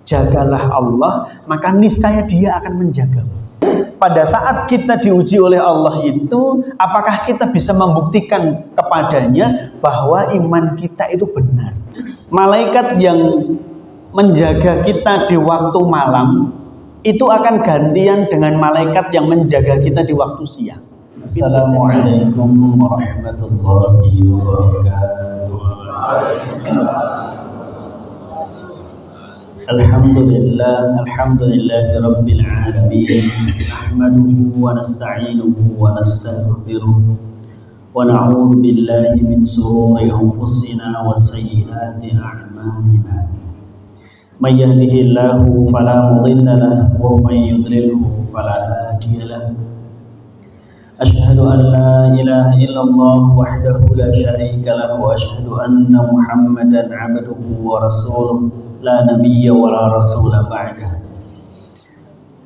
jagalah Allah, maka niscaya Dia akan menjagamu. Pada saat kita diuji oleh Allah itu, apakah kita bisa membuktikan kepadanya bahwa iman kita itu benar? Malaikat yang menjaga kita di waktu malam itu akan gantian dengan malaikat yang menjaga kita di waktu siang. Assalamualaikum warahmatullahi wabarakatuh. Alhamdulillahi rabbil alamin. Nahmaduhu wa nasta'inuhu wa nastaghfiruh wa na'udzu billahi min shururi anfusina wa sayyiati a'malina. May yahdihillahu fala mudilla lahu wa may yudlilhu fala hadiya lahu. Asyhadu an la ilaha illallah wahdahu la syarika lahu wa asyhadu anna Muhammadan 'abduhu wa rasuluh la nabiyya wa la rasula ba'dah.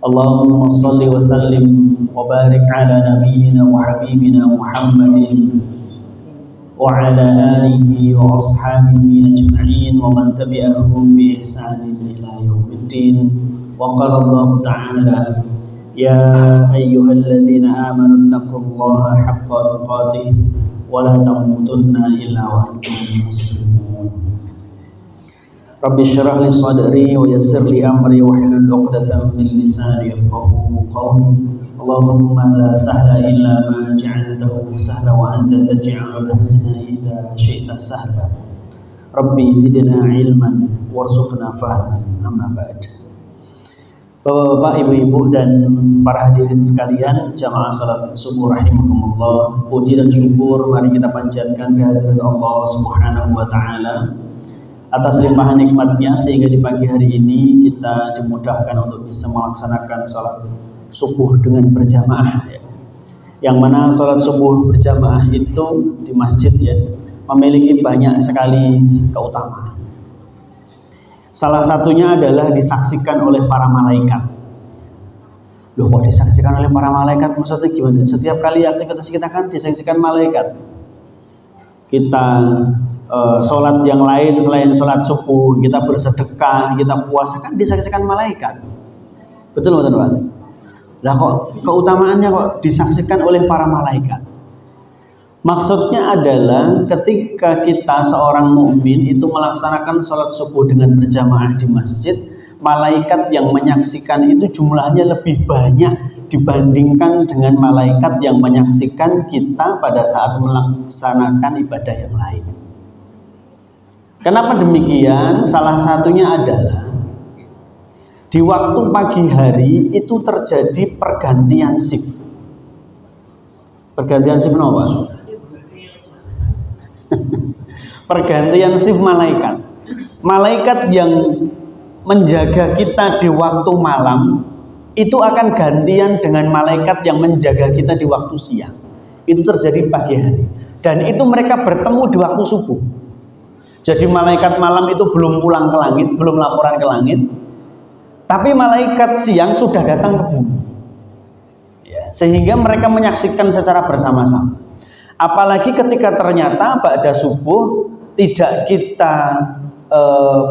Allahumma shalli wa sallim wa barik ala nabiyyina wa habibina Muhammadin wa ala alihi wa ashabihi ajma'in wa man tabi'ahum bi ihsanin ila yaumiddin. Wa qala Allah ta'ala ya ayyuhalladzina amanu taqullaha haqqa tuqatih wa la tamutunna illa wa antum muslimun. Rabbi syrah li sadri wa yassir li amri wa hlul 'uqdatam min lisani yafqahu qawli. Allahumma la sahla illa ma ja'altahu sahla wa anta taj'alul hazna idza syi'ta sahla. Rabbi zidna ilman warzuqna fahman. Amma ba'd. Bapak, ibu-ibu dan para hadirin sekalian, jamaah salat subuh rahimakumullah, puji dan syukur mari kita panjatkan kehadirat Allah Subhanahu wa taala atas limpahan nikmatnya sehingga di pagi hari ini kita dimudahkan untuk bisa melaksanakan salat subuh dengan berjamaah ya. Yang mana salat subuh berjamaah itu di masjid ya memiliki banyak sekali keutamaan. Salah satunya adalah disaksikan oleh para malaikat. Loh, kok disaksikan oleh para malaikat? Maksudnya gimana? Setiap kali aktivitas kita kan disaksikan malaikat. Kita sholat yang lain selain sholat subuh, kita bersedekah, kita puasa kan disaksikan malaikat. Betul Pak? Lah kok keutamaannya kok disaksikan oleh para malaikat? Maksudnya adalah ketika kita seorang mukmin itu melaksanakan sholat subuh dengan berjamaah di masjid, malaikat yang menyaksikan itu jumlahnya lebih banyak dibandingkan dengan malaikat yang menyaksikan kita pada saat melaksanakan ibadah yang lain. Kenapa demikian? Salah satunya adalah di waktu pagi hari itu terjadi pergantian shift. Pergantian shift apa? Pergantian shift malaikat. Malaikat yang menjaga kita di waktu malam itu akan gantian dengan malaikat yang menjaga kita di waktu siang. Itu terjadi pagi hari. Dan itu mereka bertemu di waktu subuh. Jadi malaikat malam itu belum pulang ke langit, belum laporan ke langit. Tapi malaikat siang sudah datang ke bumi. Ya, sehingga mereka menyaksikan secara bersama-sama. Apalagi ketika ternyata ba'da subuh tidak kita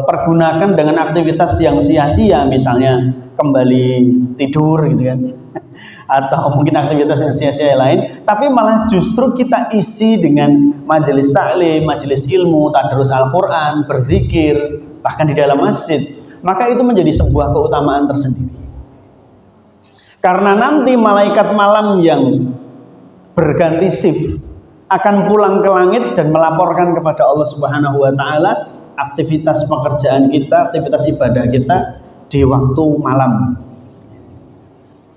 pergunakan dengan aktivitas yang sia-sia, misalnya kembali tidur gitu kan. Atau mungkin aktivitas yang sia-sia lain, tapi malah justru kita isi dengan majelis taklim, majelis ilmu, tadarus Al-Quran, berzikir, bahkan di dalam masjid, maka itu menjadi sebuah keutamaan tersendiri. Karena nanti malaikat malam yang berganti shift akan pulang ke langit dan melaporkan kepada Allah Subhanahu wa taala aktivitas pekerjaan kita, aktivitas ibadah kita di waktu malam.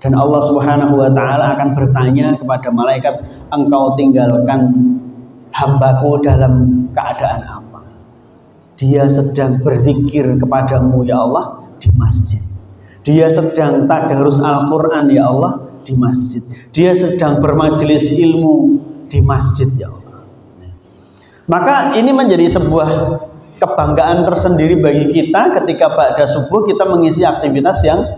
Dan Allah Subhanahu wa taala akan bertanya kepada malaikat, engkau tinggalkan hambaku dalam keadaan apa? Dia sedang berzikir kepadamu ya Allah di masjid. Dia sedang tadarus Al-Quran ya Allah di masjid. Dia sedang bermajelis ilmu di masjid ya Allah. Maka ini menjadi sebuah kebanggaan tersendiri bagi kita ketika ba'da subuh kita mengisi aktivitas yang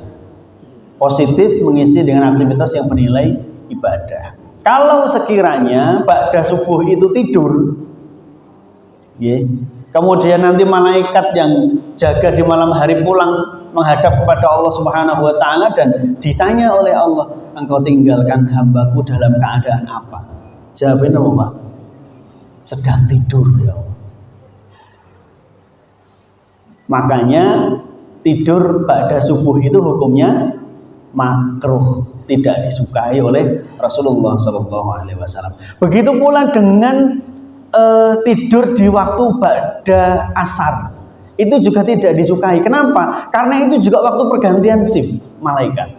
positif, mengisi dengan aktivitas yang bernilai ibadah. Kalau sekiranya ba'da subuh itu tidur, ya, Kemudian nanti malaikat yang jaga di malam hari pulang menghadap kepada Allah Subhanahu wa taala dan ditanya oleh Allah, "Engkau tinggalkan hambaku dalam keadaan apa?" Jawabnya apa, Pak? Sedang tidur, ya Allah. Makanya tidur pada subuh itu hukumnya makruh, tidak disukai oleh Rasulullah SAW. Begitu pula dengan tidur di waktu ba'da asar, itu juga tidak disukai. Kenapa? Karena itu juga waktu pergantian shift malaikat.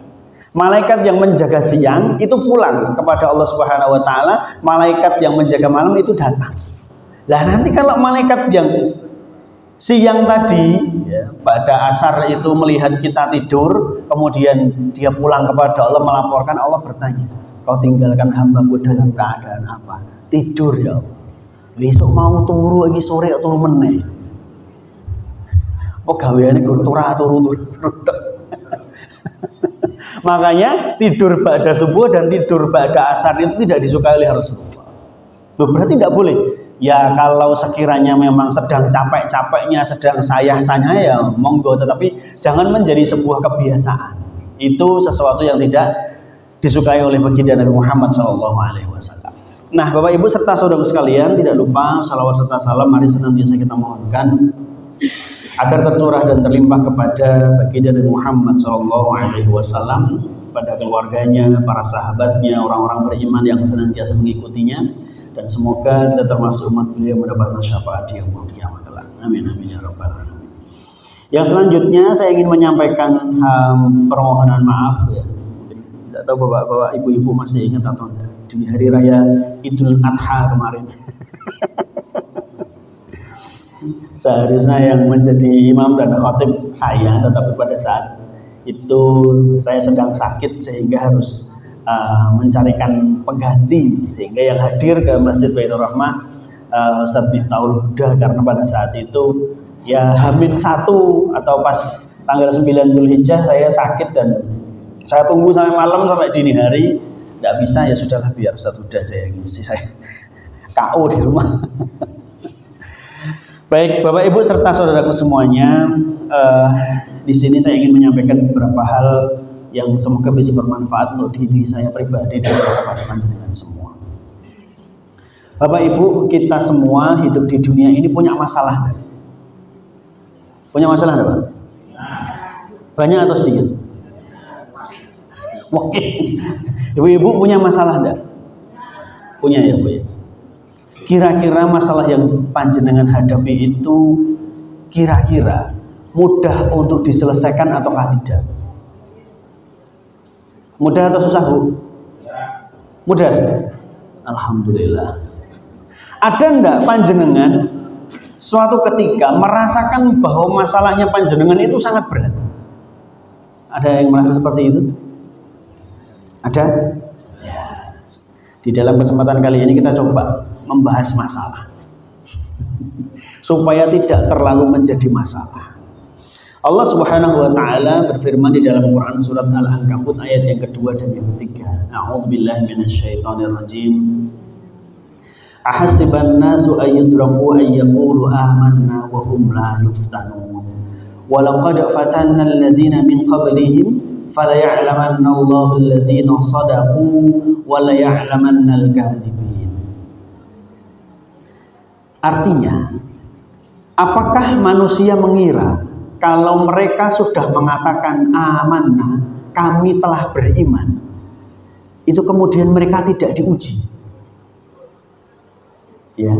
Malaikat yang menjaga siang itu pulang kepada Allah Subhanahu wa taala, malaikat yang menjaga malam itu datang. Lah nanti kalau malaikat yang siang tadi ya, pada asar itu melihat kita tidur, kemudian dia pulang kepada Allah melaporkan, Allah bertanya, "Kau tinggalkan hambaku dalam keadaan apa?" Tidur, ya Allah. Besok mau turu lagi sore turu meneh. Oh gaweane gur turu. Makanya tidur ba'da subuh dan tidur ba'da asar itu tidak disukai oleh Rasulullah. Loh, berarti tidak boleh. Ya kalau sekiranya memang sedang capek-capeknya, sedang sayah-sayahnya ya monggo, tetapi jangan menjadi sebuah kebiasaan. Itu sesuatu yang tidak disukai oleh baginda Nabi Muhammad SAW. Nah, Bapak Ibu serta saudara sekalian, tidak lupa salawat serta salam mari senantiasa kita mohonkan agar tercurah dan terlimpah kepada baginda Nabi Muhammad SAW, pada keluarganya, para sahabatnya, orang-orang beriman yang senantiasa mengikutinya, dan semoga kita termasuk umat beliau mendapatkan syafaat di yaumul qiyamah kelak. Amin amin ya rabbal alamin. Yang selanjutnya saya ingin menyampaikan permohonan maaf ya. Tidak tahu bapak-bapak, ibu-ibu masih ingat atau tidak di hari raya Idul Adha kemarin. Seharusnya yang menjadi imam dan khatib saya, tetapi pada saat itu saya sedang sakit sehingga harus mencarikan pengganti, sehingga yang hadir ke Masjid Baitur Rahmah Ustadz Miftahul Huda, karena pada saat itu ya H-1 atau pas tanggal 9 Dzulhijjah saya sakit dan saya tunggu sampai malam, sampai dini hari tidak bisa, ya sudahlah biar Ustadz Huda aja yang ngisi, saya KO di rumah. Baik Bapak Ibu serta saudaraku semuanya, di sini saya ingin menyampaikan beberapa hal yang semoga bisa bermanfaat untuk diri saya pribadi dan kepada panjenengan semua. Bapak Ibu, kita semua hidup di dunia ini punya masalah. Punya masalah enggak, Pak? Banyak atau sedikit? Oke. Ibu-ibu punya masalah enggak? Punya ya, Bu ya. Kira-kira masalah yang panjenengan hadapi itu kira-kira mudah untuk diselesaikan ataukah tidak? Mudah atau susah, Bu? Mudah. Alhamdulillah. Ada enggak panjenengan suatu ketika merasakan bahwa masalahnya panjenengan itu sangat berat? Ada yang merasa seperti itu? Ada? Ya. Di dalam kesempatan kali ini kita coba membahas masalah supaya tidak terlalu menjadi masalah. Allah Subhanahu wa taala berfirman di dalam Quran surat Al-Ankabut ayat yang kedua dan yang ketiga. A'udzubillahi minasyaitonir rajim. Ahasiban nasu ayyutraku ayyaqulu amanna wa hum la yuftanun. Wa laqad fatanna alladziina min qablihim fala ya'lamanna Allahu alladziina shadaqu wa la ya'lamanna al-kadzibin. Artinya, apakah manusia mengira kalau mereka sudah mengatakan amanah, kami telah beriman, itu kemudian mereka tidak diuji? Ya,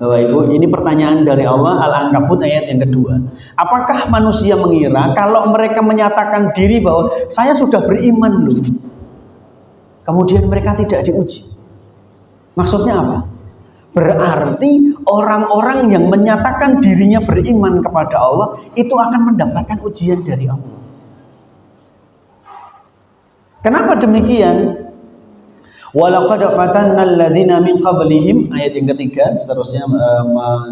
Bapak Ibu, ini pertanyaan dari Allah, Al-Ankabut ayat yang kedua. Apakah manusia mengira kalau mereka menyatakan diri bahwa saya sudah beriman loh, kemudian mereka tidak diuji? Maksudnya apa? Berarti orang-orang yang menyatakan dirinya beriman kepada Allah itu akan mendapatkan ujian dari Allah. Kenapa demikian? Walaqad fatanna alladziina min qablihim, ayat yang ketiga seterusnya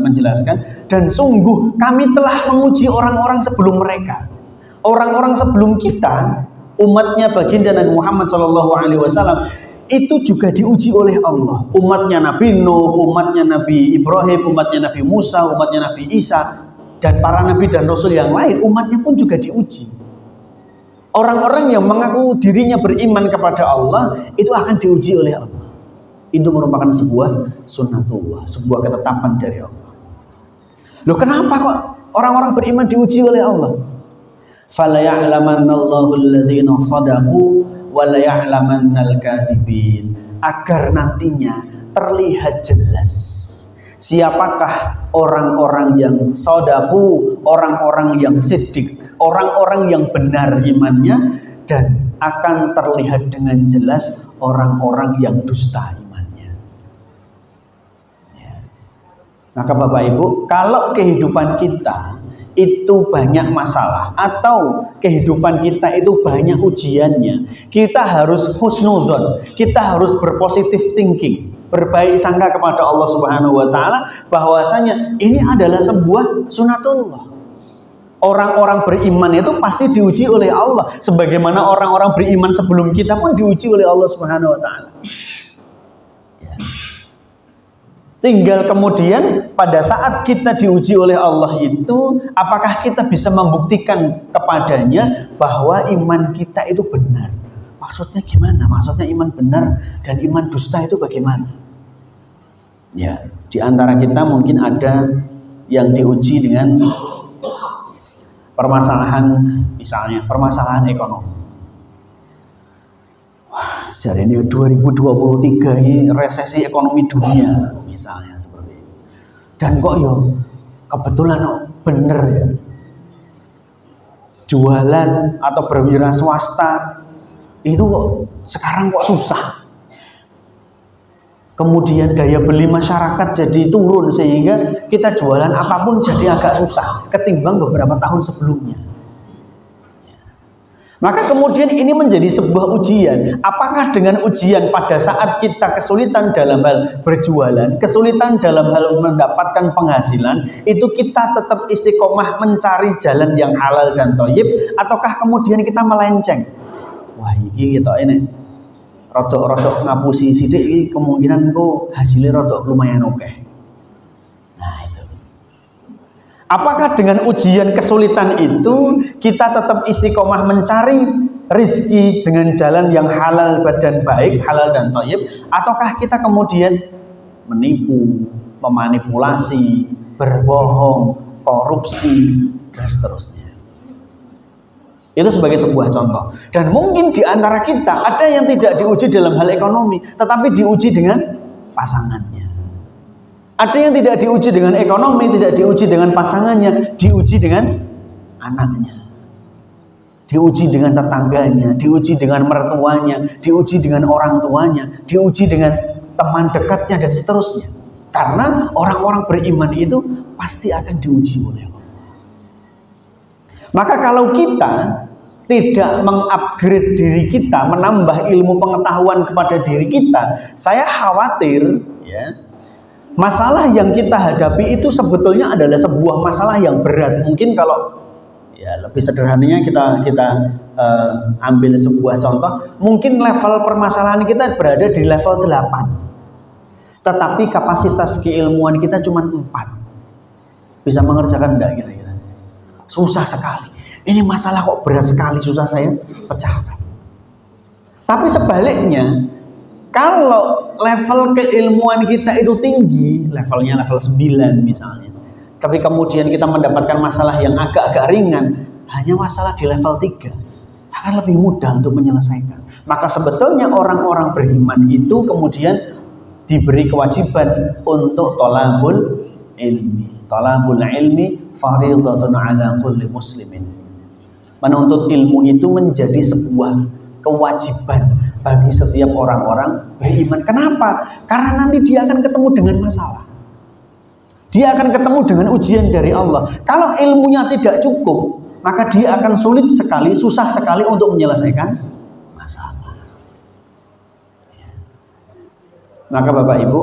menjelaskan, dan sungguh kami telah menguji orang-orang sebelum mereka. Orang-orang sebelum kita, umatnya baginda Nabi Muhammad SAW, itu juga diuji oleh Allah. Umatnya Nabi Nuh, umatnya Nabi Ibrahim, umatnya Nabi Musa, umatnya Nabi Isa, dan para nabi dan rasul yang lain, umatnya pun juga diuji. Orang-orang yang mengaku dirinya beriman kepada Allah itu akan diuji oleh Allah. Itu merupakan sebuah sunnatullah, sebuah ketetapan dari Allah. Loh, kenapa kok orang-orang beriman diuji oleh Allah? Fala ya'lamannallahu alladhina shadaqu wa la ya'lamannal kadhibin. Agar nantinya terlihat jelas siapakah orang-orang yang shadaqu, orang-orang yang siddiq, orang-orang yang benar imannya, dan akan terlihat dengan jelas orang-orang yang dusta imannya. Ya. Maka Bapak Ibu, kalau kehidupan kita itu banyak masalah atau kehidupan kita itu banyak ujiannya, kita harus husnuzon, kita harus berpositif thinking, berbaik sangka kepada Allah Subhanahu wa taala bahwasanya ini adalah sebuah sunatullah. Orang-orang beriman itu pasti diuji oleh Allah, sebagaimana orang-orang beriman sebelum kita pun diuji oleh Allah Subhanahu wa taala. Tinggal kemudian pada saat kita diuji oleh Allah itu, apakah kita bisa membuktikan kepadanya bahwa iman kita itu benar. Maksudnya gimana? Maksudnya iman benar dan iman dusta itu bagaimana? Ya, di antara kita mungkin ada yang diuji dengan permasalahan, misalnya permasalahan ekonomi. Wah, jadi ini 2023 ini resesi ekonomi dunia misalnya seperti itu. Dan kok yo kebetulan bener ya, jualan atau berwira swasta itu kok sekarang kok susah. Kemudian daya beli masyarakat jadi turun sehingga kita jualan apapun jadi agak susah ketimbang beberapa tahun sebelumnya. Maka kemudian ini menjadi sebuah ujian. Apakah dengan ujian pada saat kita kesulitan dalam hal berjualan, kesulitan dalam hal mendapatkan penghasilan, itu kita tetap istiqomah mencari jalan yang halal dan thayyib, ataukah kemudian kita melenceng? Wah, iki kita ini rodok-rodok ngapusi sidik iki kemungkinan kok hasilnya rodok lumayan oke. Nah, itu. Apakah dengan ujian kesulitan itu kita tetap istiqomah mencari rizki dengan jalan yang halal dan baik, halal dan thayyib, ataukah kita kemudian menipu, memanipulasi, berbohong, korupsi, dan seterusnya? Itu sebagai sebuah contoh. Dan mungkin di antara kita ada yang tidak diuji dalam hal ekonomi, tetapi diuji dengan pasangannya. Ada yang tidak diuji dengan ekonomi, tidak diuji dengan pasangannya, diuji dengan anaknya, diuji dengan tetangganya, diuji dengan mertuanya, diuji dengan orang tuanya, diuji dengan teman dekatnya, dan seterusnya. Karena orang-orang beriman itu pasti akan diuji oleh Allah. Maka kalau kita tidak mengupgrade diri kita, menambah ilmu pengetahuan kepada diri kita, saya khawatir ya, masalah yang kita hadapi itu sebetulnya adalah sebuah masalah yang berat. Mungkin kalau ya lebih sederhananya kita ambil sebuah contoh, mungkin level permasalahan kita berada di level 8. Tetapi kapasitas keilmuan kita cuma 4. Bisa mengerjakan enggak kira-kira? Susah sekali. Ini masalah kok berat sekali, susah saya pecahkan. Tapi sebaliknya, kalau level keilmuan kita itu tinggi, levelnya level 9 misalnya, tapi kemudian kita mendapatkan masalah yang agak-agak ringan, hanya masalah di level 3, akan lebih mudah untuk menyelesaikan. Maka sebetulnya orang-orang beriman itu kemudian diberi kewajiban untuk thalabul ilmi. Thalabul ilmi fardhatun ala kulli muslimin. Menuntut ilmu itu menjadi sebuah kewajiban bagi setiap orang-orang beriman. Kenapa? Karena nanti dia akan ketemu dengan masalah. Dia akan ketemu dengan ujian dari Allah. Kalau ilmunya tidak cukup, maka dia akan sulit sekali, susah sekali untuk menyelesaikan masalah. Maka Bapak Ibu,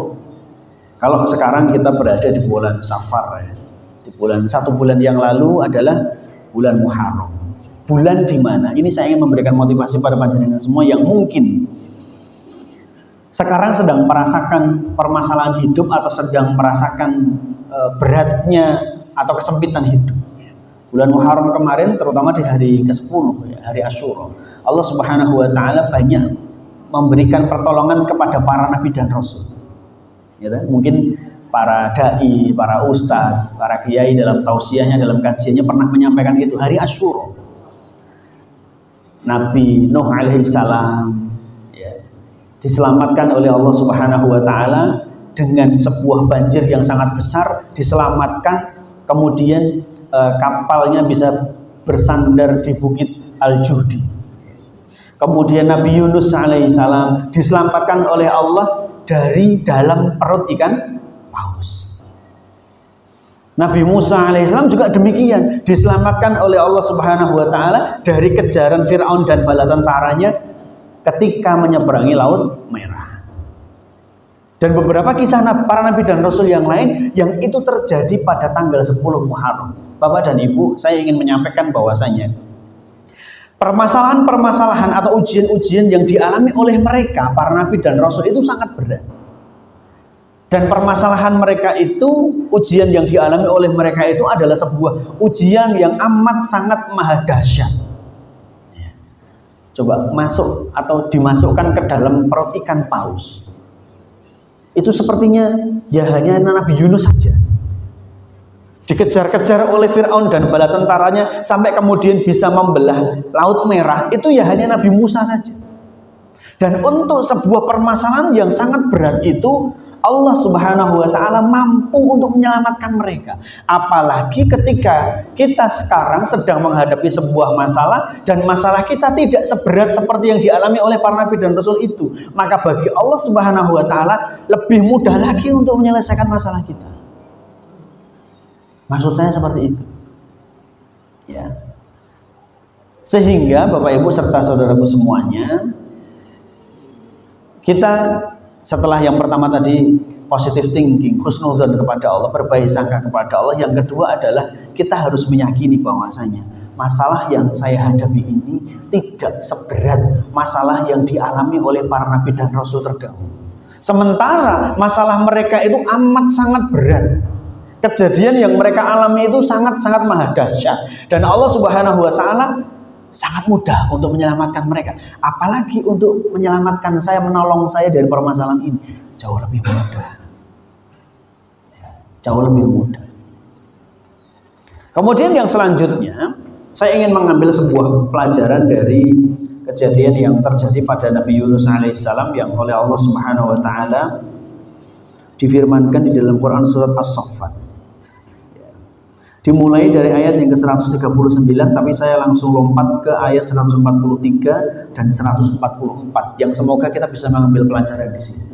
kalau sekarang kita berada di bulan Safar, ya, di bulan 1 bulan yang lalu adalah bulan Muharram. Bulan di mana? Ini saya ingin memberikan motivasi pada panjenengan semua yang mungkin sekarang sedang merasakan permasalahan hidup atau sedang merasakan beratnya atau kesempitan hidup. Bulan Muharram kemarin, terutama di hari ke-10, hari Asyura, Allah Subhanahu wa Ta'ala banyak memberikan pertolongan kepada para nabi dan rasul. Ya, mungkin para dai, para ustadz, para kiai dalam tausiahnya, dalam kajiannya pernah menyampaikan itu. Hari Asyura, Nabi Nuh alaihissalam diselamatkan oleh Allah Subhanahu wa Ta'ala dengan sebuah banjir yang sangat besar, diselamatkan, kemudian kapalnya bisa bersandar di bukit Al-Juhdi. Kemudian Nabi Yunus alaihissalam diselamatkan oleh Allah dari dalam perut ikan paus. Nabi Musa alaihissalam juga demikian, diselamatkan oleh Allah Subhanahu wa Ta'ala dari kejaran Fir'aun dan bala tentaranya ketika menyeberangi Laut Merah. Dan beberapa kisah para nabi dan rasul yang lain yang itu terjadi pada tanggal 10 Muharram. Bapak dan Ibu, saya ingin menyampaikan bahwasanya permasalahan-permasalahan atau ujian-ujian yang dialami oleh mereka, para nabi dan rasul, itu sangat berat. Dan permasalahan mereka itu, ujian yang dialami oleh mereka itu adalah sebuah ujian yang amat sangat maha dahsyat. Coba masuk atau dimasukkan ke dalam perut ikan paus. Itu sepertinya ya hanya Nabi Yunus saja. Dikejar-kejar oleh Fir'aun dan bala tentaranya sampai kemudian bisa membelah Laut Merah, itu ya hanya Nabi Musa saja. Dan untuk sebuah permasalahan yang sangat berat itu, Allah Subhanahu wa Ta'ala mampu untuk menyelamatkan mereka. Apalagi ketika kita sekarang sedang menghadapi sebuah masalah dan masalah kita tidak seberat seperti yang dialami oleh para nabi dan rasul itu, maka bagi Allah Subhanahu wa Ta'ala lebih mudah lagi untuk menyelesaikan masalah kita. Maksud saya seperti itu. Ya. Sehingga Bapak Ibu serta saudaraku semuanya, kita setelah yang pertama tadi positive thinking, husnuzon kepada Allah, berbaik sangka kepada Allah. Yang kedua adalah kita harus meyakini bahwasanya masalah yang saya hadapi ini tidak seberat masalah yang dialami oleh para nabi dan rasul terdahulu. Sementara masalah mereka itu amat sangat berat. Kejadian yang mereka alami itu sangat-sangat maha dahsyat. Dan Allah Subhanahu wa Ta'ala sangat mudah untuk menyelamatkan mereka. Apalagi untuk menyelamatkan saya, menolong saya dari permasalahan ini, jauh lebih mudah. Jauh lebih mudah. Kemudian yang selanjutnya, saya ingin mengambil sebuah pelajaran dari kejadian yang terjadi pada Nabi Yunus alaihissalam yang oleh Allah Subhanahu wa Ta'ala difirmankan di dalam Quran surat As-Saffat. Dimulai dari ayat yang ke-139, tapi saya langsung lompat ke ayat 143 dan 144 yang semoga kita bisa mengambil pelajaran di sini.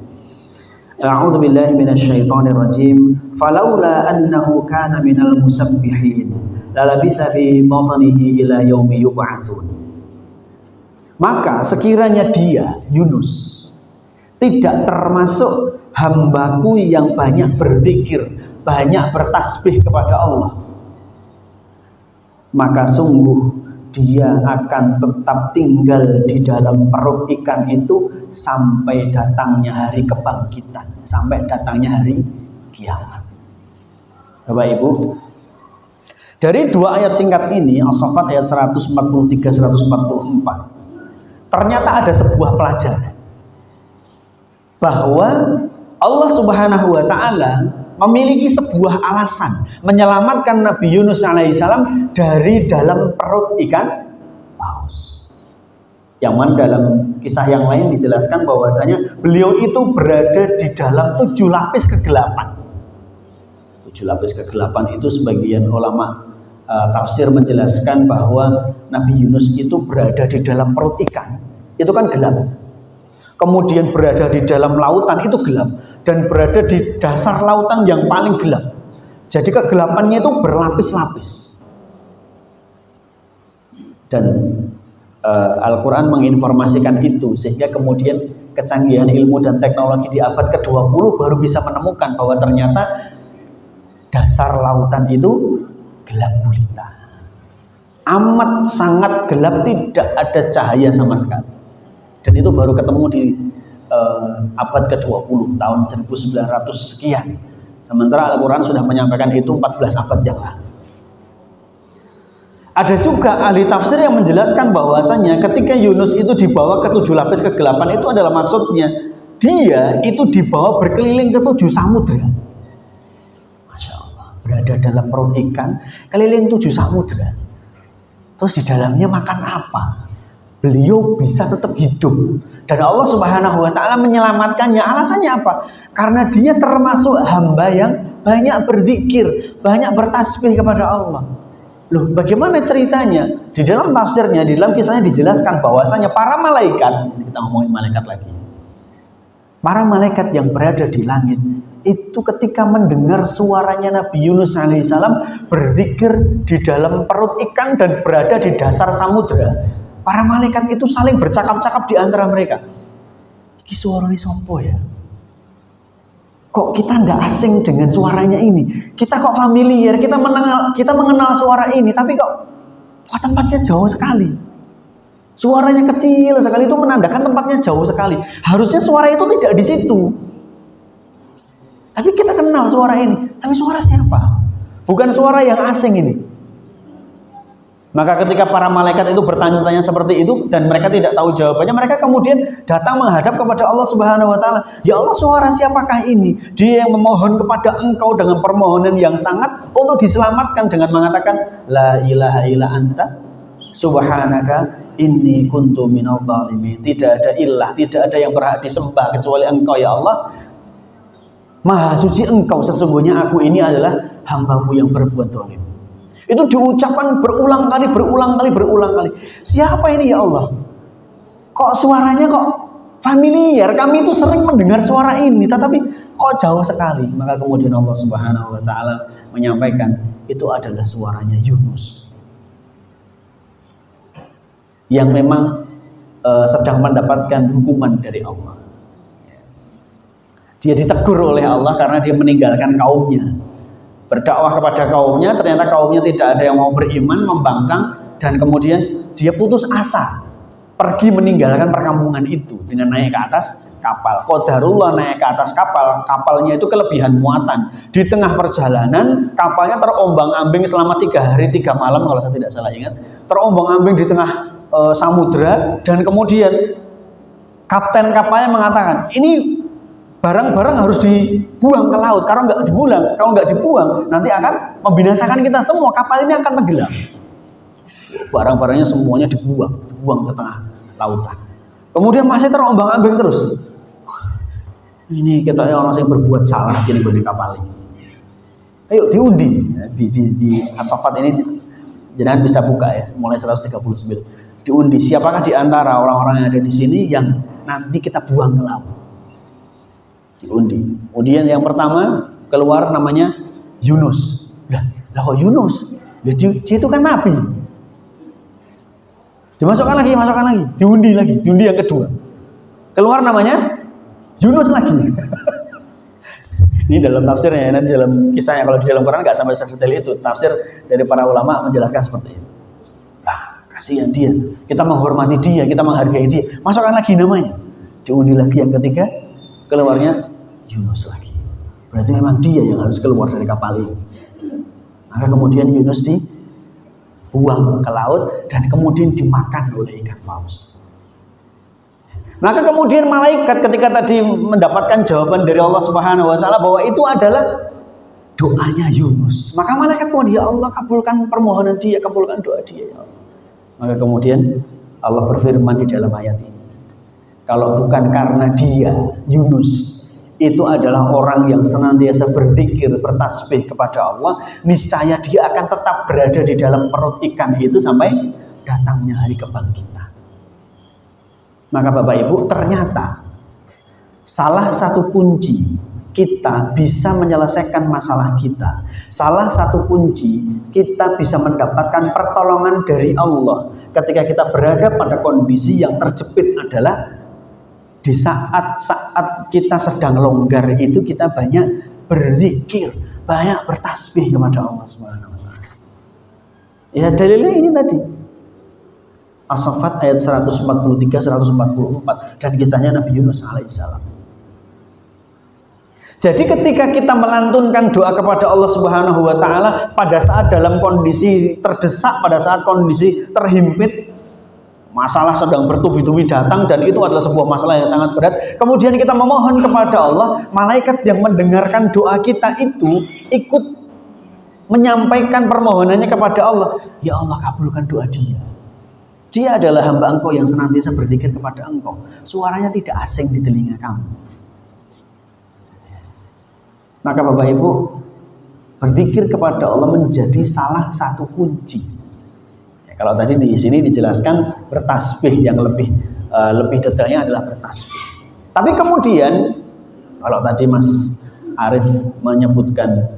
A'udzu billahi minasyaitonir rajim. Falaula annahu kana minal musabbihin lalabitha fi batnihi ila yaumi yub'atsun. Maka sekiranya dia, Yunus, tidak termasuk hambaku yang banyak berzikir, banyak bertasbih kepada Allah, maka sungguh dia akan tetap tinggal di dalam perut ikan itu sampai datangnya hari kebangkitan, sampai datangnya hari kiamat. Bapak Ibu, dari dua ayat singkat ini, As-Saffat ayat 143-144, ternyata ada sebuah pelajaran bahwa Allah Subhanahu wa Ta'ala memiliki sebuah alasan menyelamatkan Nabi Yunus alaihissalam dari dalam perut ikan paus. Yang mana dalam kisah yang lain dijelaskan bahwasanya beliau itu berada di dalam 7 lapis kegelapan. 7 lapis kegelapan itu sebagian ulama tafsir menjelaskan bahwa Nabi Yunus itu berada di dalam perut ikan, itu kan gelap. Kemudian berada di dalam lautan itu gelap, dan berada di dasar lautan yang paling gelap. Jadi kegelapannya itu berlapis-lapis. Dan Al-Quran menginformasikan itu, sehingga kemudian kecanggihan ilmu dan teknologi di abad ke-20 baru bisa menemukan bahwa ternyata dasar lautan itu gelap gulita. Amat sangat gelap, tidak ada cahaya sama sekali. Dan itu baru ketemu di abad ke-20 tahun 1900 sekian. Sementara Al-Quran sudah menyampaikan itu 14 abad yang lalu. Ada juga ahli tafsir yang menjelaskan bahwasanya ketika Yunus itu dibawa ke 7 lapis kegelapan itu adalah maksudnya dia itu dibawa berkeliling ke 7 samudra. Masya Allah, berada dalam perut ikan keliling 7 samudra. Terus di dalamnya makan apa? Beliau bisa tetap hidup dan Allah Subhanahu wa taala menyelamatkannya. Alasannya apa? Karena dia termasuk hamba yang banyak berzikir, banyak bertasbih kepada Allah. Loh, bagaimana ceritanya? Di dalam tafsirnya, di dalam kisahnya dijelaskan bahwasanya para malaikat, kita ngomongin malaikat lagi. Para malaikat yang berada di langit itu ketika mendengar suaranya Nabi Yunus alaihissalam berzikir di dalam perut ikan dan berada di dasar samudra, para malaikat itu saling bercakap-cakap di antara mereka. Iki suaranya sopo ya? Kok kita nggak asing dengan suaranya ini? Kita kok familiar, kita mengenal suara ini, tapi kok tempatnya jauh sekali. Suaranya kecil sekali, itu menandakan tempatnya jauh sekali. Harusnya suara itu tidak di situ. Tapi kita kenal suara ini, tapi suara siapa? Bukan suara yang asing ini. Maka ketika para malaikat itu bertanya-tanya seperti itu dan mereka tidak tahu jawabannya, mereka kemudian datang menghadap kepada Allah Subhanahu wa taala. Ya Allah, suara siapakah ini? Dia yang memohon kepada Engkau dengan permohonan yang sangat untuk diselamatkan dengan mengatakan la ilaha illa anta subhanaka inni kuntu minadh dhalimin. Tidak ada ilah, tidak ada yang berhak disembah kecuali Engkau ya Allah. Maha suci Engkau, sesungguhnya aku ini adalah hamba-Mu yang berbuat zalim. Itu diucapkan berulang kali. Siapa ini ya Allah? Kok suaranya kok familiar? Kami itu sering mendengar suara ini, tetapi kok jauh sekali. Maka kemudian Allah Subhanahu wa taala menyampaikan itu adalah suaranya Yunus yang memang sedang mendapatkan hukuman dari Allah. Dia ditegur oleh Allah karena dia meninggalkan kaumnya. Berdakwah kepada kaumnya, ternyata kaumnya tidak ada yang mau beriman, membangkang, dan kemudian dia putus asa pergi meninggalkan perkampungan itu dengan naik ke atas kapal. Qadarullah naik ke atas kapal, kapalnya itu kelebihan muatan. Di tengah perjalanan kapalnya terombang-ambing selama 3 hari 3 malam kalau saya tidak salah ingat, terombang-ambing di tengah samudra, dan kemudian kapten kapalnya mengatakan, ini barang-barang harus dibuang ke laut. Kalau nggak dibuang, nanti akan membinasakan kita semua. Kapal ini akan tenggelam. Barang-barangnya semuanya dibuang ke tengah lautan. Kemudian masih terombang-ambing terus. Ini kita orang yang berbuat salah gini kapal ini. Ayo diundi di As-Saffat ini, jangan bisa buka ya, mulai 139. Diundi siapakah di antara orang-orang yang ada di sini yang nanti kita buang ke laut. Diundi. Kemudian yang pertama keluar namanya Yunus. Lah kok Yunus? Dia itu kan nabi. Dimasukkan lagi, diundi yang kedua. Keluar namanya Yunus lagi. Ini dalam tafsirnya, nanti dalam kisahnya, kalau di dalam Quran nggak sampai sedetail itu. Tafsir dari para ulama menjelaskan seperti itu. Nah, kasihan dia. Kita menghormati dia, kita menghargai dia. Masukkan lagi namanya. Diundi lagi yang ketiga. Keluarnya Yunus lagi. Berarti memang dia yang harus keluar dari kapal ini. Maka kemudian Yunus dibuang ke laut dan kemudian dimakan oleh ikan paus. Maka kemudian malaikat ketika tadi mendapatkan jawaban dari Allah Subhanahu wa taala bahwa itu adalah doanya Yunus, maka malaikat pun, ya Allah, kabulkan permohonan dia, kabulkan doa dia ya Allah. Maka kemudian Allah berfirman di dalam ayat ini, kalau bukan karena dia, Yunus, itu adalah orang yang senantiasa berzikir, bertasbih kepada Allah, niscaya dia akan tetap berada di dalam perut ikan itu sampai datangnya hari kebangkitan. Maka Bapak Ibu, ternyata salah satu kunci kita bisa menyelesaikan masalah kita, salah satu kunci kita bisa mendapatkan pertolongan dari Allah ketika kita berada pada kondisi yang terjepit adalah di saat-saat kita sedang longgar itu kita banyak berzikir, banyak bertasbih kepada Allah Subhanahu wa taala. Ya, dalilnya ini tadi. As-Saffat ayat 143 144 dan kisahnya Nabi Yunus alaihissalam. Jadi ketika kita melantunkan doa kepada Allah Subhanahu wa taala pada saat dalam kondisi terdesak, pada saat kondisi terhimpit, masalah sedang bertubi-tubi datang dan itu adalah sebuah masalah yang sangat berat, kemudian kita memohon kepada Allah, malaikat yang mendengarkan doa kita itu ikut menyampaikan permohonannya kepada Allah. Ya Allah, kabulkan doa dia. Dia adalah hamba Engkau yang senantiasa berzikir kepada Engkau. Suaranya tidak asing di telinga kamu. Maka Bapak Ibu, berzikir kepada Allah menjadi salah satu kunci. Ya, kalau tadi di sini dijelaskan bertasbih, yang lebih detailnya adalah bertasbih. Tapi kemudian kalau tadi Mas Arif menyebutkan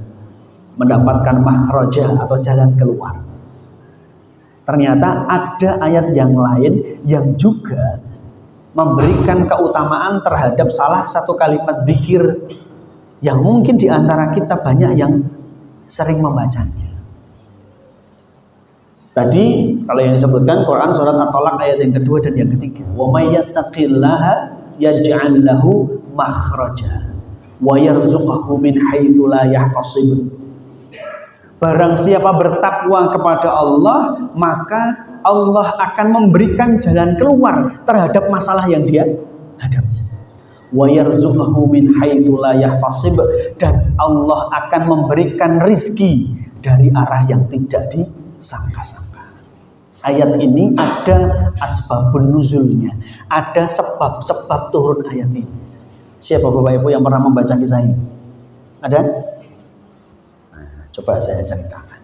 mendapatkan makhrajah atau jalan keluar, ternyata ada ayat yang lain yang juga memberikan keutamaan terhadap salah satu kalimat zikir yang mungkin di antara kita banyak yang sering membacanya. Tadi kalau yang disebutkan Quran surat At-Talaq ayat yang kedua dan yang ketiga, wa may yattaqillaha yaj'al lahu makhraja wa yarzuqhu min haitsu la yahtasib. Barang siapa bertakwa kepada Allah, maka Allah akan memberikan jalan keluar terhadap masalah yang dia hadapi. Wa yarzuqhu min haitsu la yahtasib, dan Allah akan memberikan rizki dari arah yang tidak disangka-sangka. Ayat ini ada asbabun nuzulnya, ada sebab-sebab turun ayat ini. Siapa Bapak Ibu yang pernah membaca kisah ini? Ada? Nah, coba saya ceritakan.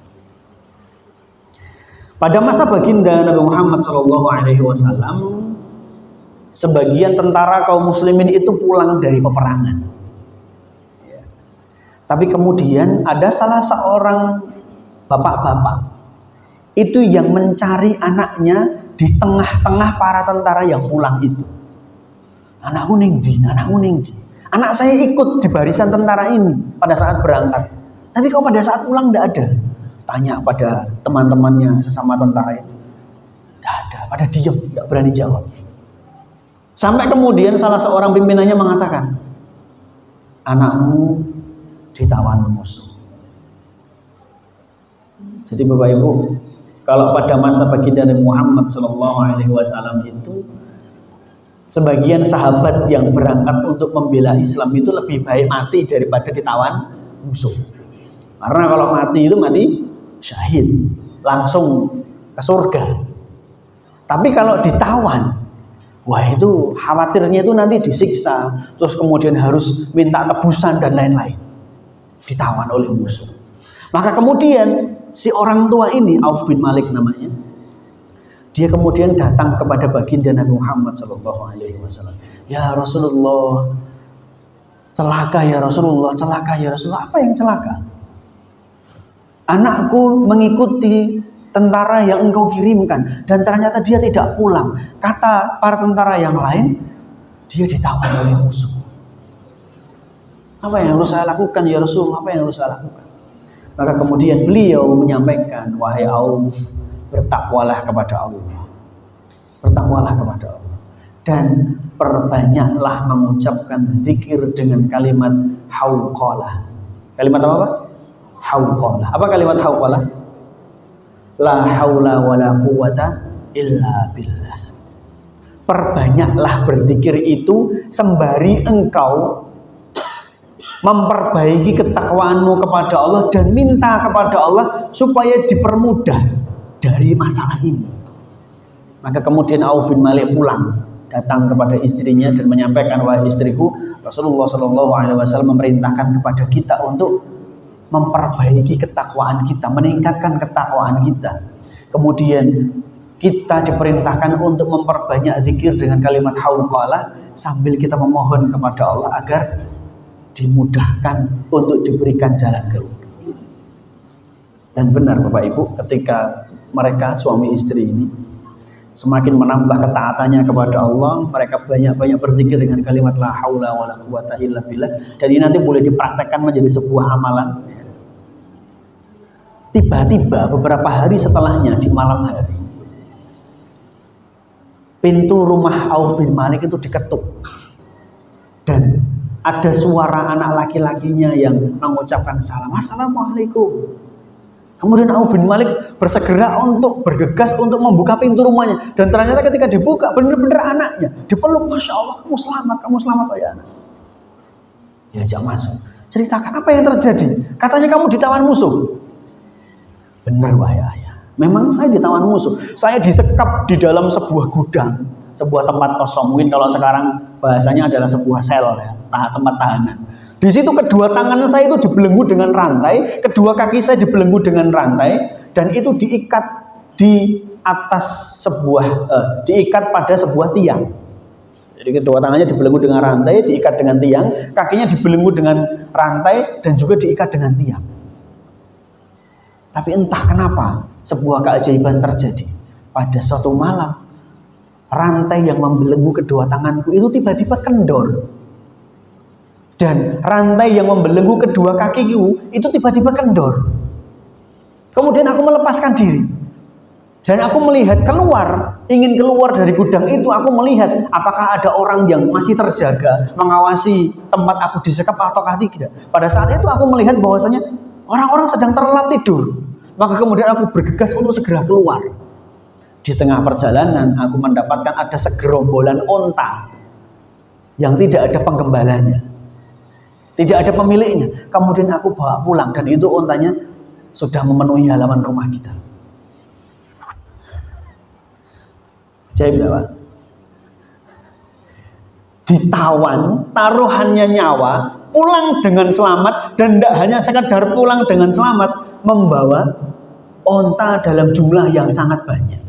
Pada masa baginda Nabi Muhammad SAW, sebagian tentara kaum muslimin itu pulang dari peperangan. Ya. Tapi kemudian ada salah seorang bapak-bapak itu yang mencari anaknya di tengah-tengah para tentara yang pulang itu. Anakku ning ndi, anakku ning ndi. Anak saya ikut di barisan tentara ini pada saat berangkat. Tapi kok pada saat pulang tidak ada? Tanya pada teman-temannya sesama tentara itu. Tidak ada, pada diam, tidak berani jawab. Sampai kemudian salah seorang pimpinannya mengatakan, anakmu ditawan musuh. Jadi Bapak Ibu, kalau pada masa baginda Nabi Muhammad SAW itu, sebagian sahabat yang berangkat untuk membela Islam itu lebih baik mati daripada ditawan musuh. Karena kalau mati itu mati syahid, langsung ke surga. Tapi kalau ditawan, wah itu khawatirnya itu nanti disiksa, terus kemudian harus minta tebusan dan lain-lain. Ditawan oleh musuh. Maka kemudian si orang tua ini, Auf bin Malik namanya, dia kemudian datang kepada baginda Nabi Muhammad SAW. Ya Rasulullah, celaka ya Rasulullah, celaka ya Rasulullah. Apa yang celaka? Anakku mengikuti tentara yang engkau kirimkan dan ternyata dia tidak pulang. Kata para tentara yang lain, dia ditawan oleh musuh. Apa yang harus saya lakukan ya Rasulullah? Apa yang harus saya lakukan? Maka kemudian beliau menyampaikan, wahai Auf, bertakwalah kepada Allah. Bertakwalah kepada Allah. Dan perbanyaklah mengucapkan zikir dengan kalimat hauqalah. Kalimat apa? Hauqalah. Apa kalimat hauqalah? La haula wala quwata illa billah. Perbanyaklah berzikir itu sembari engkau memperbaiki ketakwaanmu kepada Allah dan minta kepada Allah supaya dipermudah dari masalah ini. Maka kemudian Auf bin Malik pulang, datang kepada istrinya dan menyampaikan, wahai istriku, Rasulullah SAW memerintahkan kepada kita untuk memperbaiki ketakwaan kita, meningkatkan ketakwaan kita. Kemudian kita diperintahkan untuk memperbanyak zikir dengan kalimat hauqalah sambil kita memohon kepada Allah agar dimudahkan untuk diberikan jalan keluar. Dan benar Bapak Ibu, ketika mereka suami istri ini semakin menambah ketaatannya kepada Allah, mereka banyak-banyak berzikir dengan kalimat la haula wala quwata illa billah, dan ini nanti boleh dipraktekkan menjadi sebuah amalan. Tiba-tiba beberapa hari setelahnya di malam hari, pintu rumah Auf bin Malik itu diketuk. Dan ada suara anak laki-lakinya yang mengucapkan salam, "Assalamualaikum." Kemudian Auf bin Malik bersegera untuk bergegas untuk membuka pintu rumahnya. Dan ternyata ketika dibuka, benar-benar anaknya dipeluk. "Masya Allah, kamu selamat oh ya anak." Diajak masuk. "Ceritakan apa yang terjadi? Katanya kamu ditawan musuh." "Benar wahai ayah, memang saya ditawan musuh. Saya disekap di dalam sebuah gudang, sebuah tempat kosong. Mungkin kalau sekarang bahasanya adalah sebuah sel ya, tempat tahanan. Di situ kedua tangan saya itu dibelenggu dengan rantai, kedua kaki saya dibelenggu dengan rantai, dan itu diikat di atas diikat pada sebuah tiang. Jadi kedua tangannya dibelenggu dengan rantai, diikat dengan tiang, kakinya dibelenggu dengan rantai dan juga diikat dengan tiang. Tapi entah kenapa sebuah keajaiban terjadi. Pada suatu malam, rantai yang membelenggu kedua tanganku itu tiba-tiba kendor. Dan rantai yang membelenggu kedua kakiku itu tiba-tiba kendor. Kemudian aku melepaskan diri. Dan aku melihat ingin keluar dari gudang itu. Aku melihat apakah ada orang yang masih terjaga, mengawasi tempat aku disekap ataukah tidak. Pada saat itu aku melihat bahwasanya orang-orang sedang terlelap tidur. Maka kemudian aku bergegas untuk segera keluar. Di tengah perjalanan aku mendapatkan ada segerombolan onta yang tidak ada penggembalanya, tidak ada pemiliknya. Kemudian aku bawa pulang dan itu ontanya sudah memenuhi halaman rumah kita. Ajaib ya Pak? Ditawan, taruhannya nyawa, pulang dengan selamat, dan tidak hanya sekedar pulang dengan selamat, membawa onta dalam jumlah yang sangat banyak.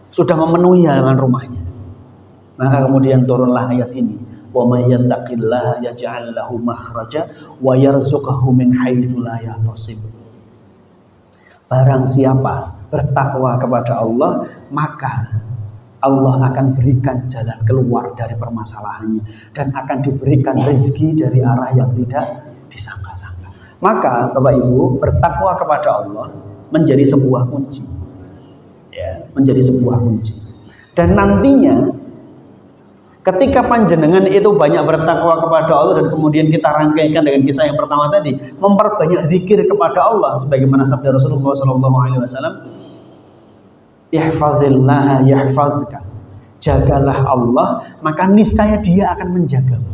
Sudah memenuhi halaman rumahnya. Maka kemudian turunlah ayat ini. Wa may yattaqillaha yaj'al lahu makhraja wa yarzuqhu min haitsu la yahtasib. Barang siapa bertakwa kepada Allah, maka Allah akan berikan jalan keluar dari permasalahannya dan akan diberikan rezeki dari arah yang tidak disangka-sangka. Maka Bapak Ibu, bertakwa kepada Allah menjadi sebuah kunci. Ya, menjadi sebuah kunci. Dan nantinya ketika panjenengan itu banyak bertakwa kepada Allah dan kemudian kita rangkaikan dengan kisah yang pertama tadi, memperbanyak zikir kepada Allah sebagaimana sabda Rasulullah SAW, ihfazillaha yahfazka. Jagalah Allah, maka niscaya Dia akan menjagamu.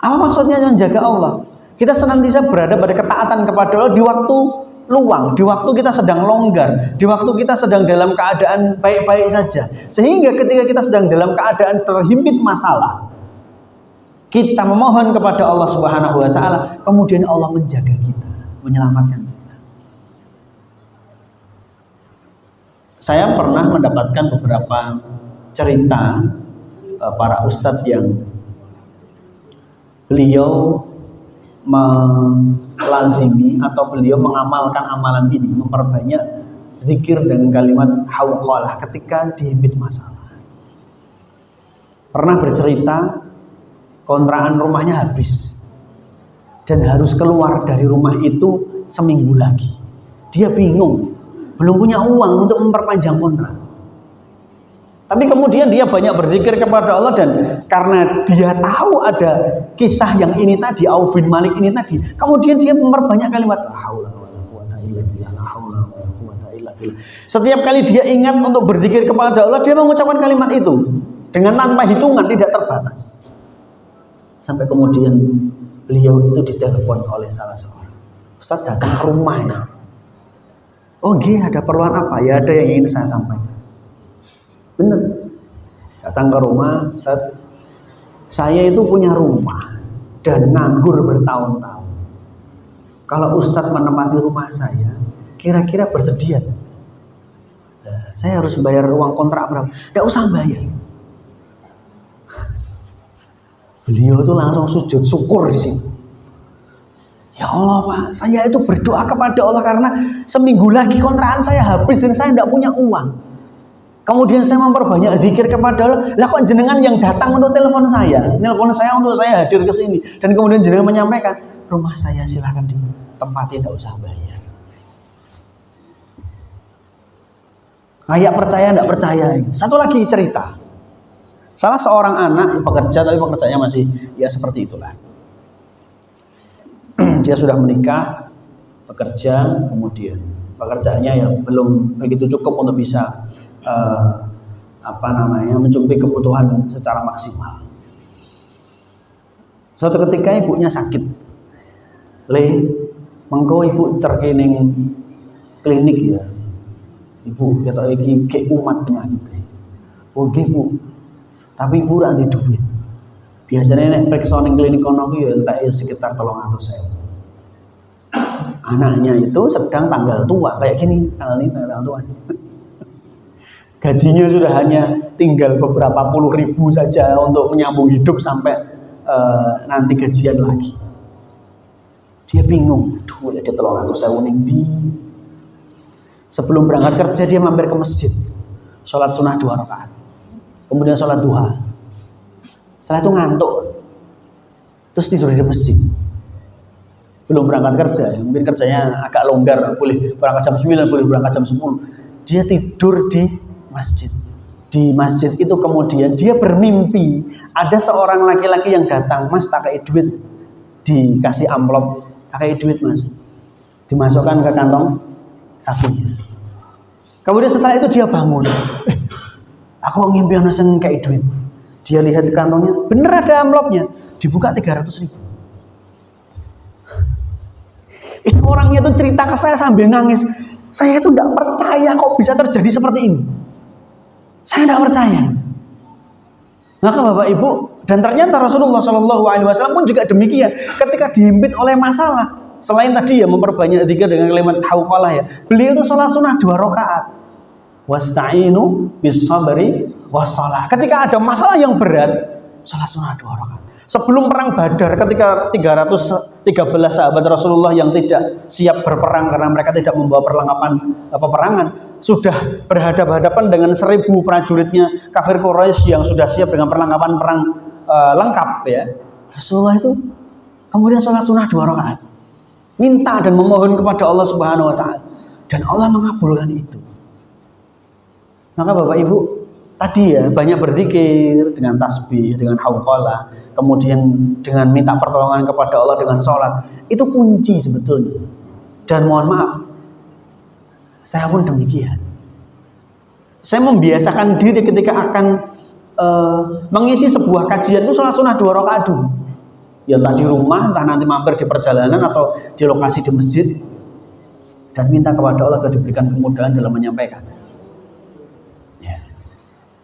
Apa maksudnya menjaga Allah? Kita senantiasa berada pada ketaatan kepada Allah di waktu luang, di waktu kita sedang longgar, di waktu kita sedang dalam keadaan baik-baik saja. Sehingga ketika kita sedang dalam keadaan terhimpit masalah, kita memohon kepada Allah Subhanahu wa taala, kemudian Allah menjaga kita, menyelamatkan kita. Saya pernah mendapatkan beberapa cerita para ustadz yang beliau melazimi atau beliau mengamalkan amalan ini, memperbanyak zikir dengan kalimat hauqalah ketika dihimpit masalah. Pernah bercerita kontrakan rumahnya habis dan harus keluar dari rumah itu seminggu lagi. Dia bingung, belum punya uang untuk memperpanjang kontrak. Tapi kemudian dia banyak berzikir kepada Allah, dan karena dia tahu ada kisah yang ini tadi, Auf bin Malik ini tadi, kemudian dia memperbanyak kalimat la haula wala quwata illa billah, la haula wala quwata illa billah. Setiap kali dia ingat untuk berzikir kepada Allah, dia mengucapkan kalimat itu dengan tanpa hitungan, tidak terbatas. Sampai kemudian beliau itu ditelepon oleh salah seorang. Ustaz, datang ke rumahnya. Oh ada perluan apa? Ya ada yang ingin saya sampaikan. Benar. Datang ke rumah, Ustaz, saya itu punya rumah dan nganggur bertahun-tahun. Kalau Ustaz menempati rumah saya, kira-kira bersedia? Saya harus bayar uang kontrak berapa? Tidak usah bayar. Beliau itu langsung sujud syukur di situ. Ya Allah Pak, saya itu berdoa kepada Allah karena seminggu lagi kontrakan saya habis dan saya tidak punya uang. Kemudian saya memperbanyak zikir kepada Allah. Lah kok jenengan yang datang untuk telepon saya untuk saya hadir ke sini, dan kemudian jenengan menyampaikan rumah saya silahkan ditempati, tidak usah bayar. Kayak percaya enggak percaya. Satu lagi cerita. Salah seorang anak pekerja, tapi pekerjaannya masih ya seperti itulah. Dia sudah menikah, bekerja, kemudian pekerjaannya ya belum begitu cukup untuk bisa mencukupi kebutuhan secara maksimal. Suatu ketika ibunya sakit. Mengko ibu terkening klinik ya. Ibu ketok iki gek umat penyakit. Oh nggih Bu. Tapi ibu ora ndek duit. Biasanya nek periksa ning klinik kono ku ya entek sekitar 300.000. Anaknya itu sedang tanggal tua kayak gini, tanggal ini tanggal tua. Gajinya sudah hanya tinggal beberapa puluh ribu saja untuk menyambung hidup sampai nanti gajian lagi. Dia bingung, duh ada 300.000 ning ndi. Sebelum berangkat kerja dia mampir ke masjid, sholat sunnah 2 rakaat, kemudian sholat duha. Setelah itu ngantuk, terus tidur di masjid. Belum berangkat kerja, mungkin kerjanya agak longgar, boleh berangkat jam 9, boleh berangkat jam 10. Dia tidur di masjid. Di masjid itu kemudian dia bermimpi ada seorang laki-laki yang datang, Mas tak kei duit, dikasih amplop, tak kei duit Mas, dimasukkan ke kantong sakunya. Kemudian setelah itu dia bangun, aku ngimpi ana sing kei duit. Dia lihat di kantongnya, bener ada amplopnya, dibuka 300.000. Itu orangnya itu cerita ke saya sambil nangis. Saya itu tidak percaya kok bisa terjadi seperti ini. Saya tidak percaya. Maka Bapak Ibu, dan ternyata Rasulullah SAW pun juga demikian. Ketika dihimpit oleh masalah, selain tadi ya memperbanyak zikir dengan kalimat hauqalah ya, beliau itu sholat sunnah 2 rakaat. Wasta'inu bis-sabri was-shalah. Ketika ada masalah yang berat, sholat sunnah 2 rakaat. Sebelum perang Badar, ketika 313 sahabat Rasulullah yang tidak siap berperang karena mereka tidak membawa perlengkapan peperangan, sudah berhadapan-hadapan dengan 1.000 prajuritnya kafir Quraisy yang sudah siap dengan perlengkapan perang lengkap ya. Rasulullah itu kemudian sholat sunnah 2 rakaat, minta dan memohon kepada Allah Subhanahu Wa Taala, dan Allah mengabulkan itu. Maka Bapak Ibu, tadi ya banyak berzikir dengan tasbih, dengan hauqalah, kemudian dengan minta pertolongan kepada Allah dengan sholat. Itu kunci sebetulnya. Dan mohon maaf, saya pun demikian. Saya membiasakan diri ketika akan mengisi sebuah kajian itu sholat sunnah 2 rakaat dulu. Ya entah di rumah, entah nanti mampir di perjalanan atau di lokasi di masjid, dan minta kepada Allah agar diberikan kemudahan dalam menyampaikan.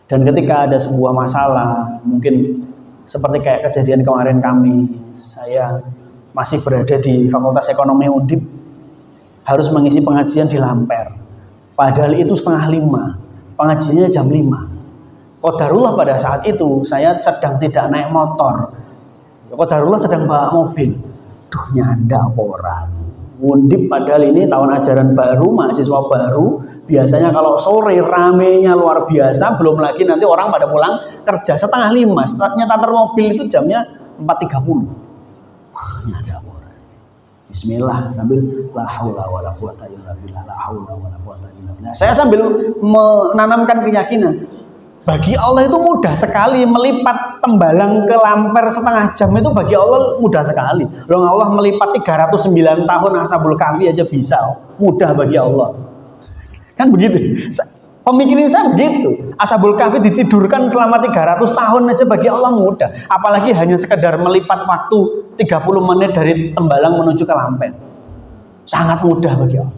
Dan ketika ada sebuah masalah, mungkin seperti kayak kejadian kemarin saya masih berada di Fakultas Ekonomi Undip, harus mengisi pengajian di Lamper. Padahal itu 4:30, pengajiannya jam 5. Qadarullah pada saat itu saya sedang tidak naik motor. Qadarullah sedang bawa mobil. Duh nyanda orang. Undip padahal ini tahun ajaran baru, mahasiswa baru. Biasanya kalau sore ramenya luar biasa, belum lagi nanti orang pada pulang kerja 4:30. Setelahnya tatar mobil itu jamnya 4:30. Wah, nyada orang. Bismillah sambil la haula wala quwata illa billah, la haula wala quwata illa billah. Saya sambil menanamkan keyakinan, bagi Allah itu mudah sekali melipat tembalang ke Lamper 1/2 jam, itu bagi Allah mudah sekali. Loh, Allah melipat 309 tahun Ashabul Kahfi aja bisa, mudah bagi Allah. Kan begitu. Pemikiran saya begitu. Ashabul Kahfi ditidurkan selama 300 tahun aja bagi Allah mudah. Apalagi hanya sekedar melipat waktu 30 menit dari Tembalang menuju ke Lampen. Sangat mudah bagi Allah.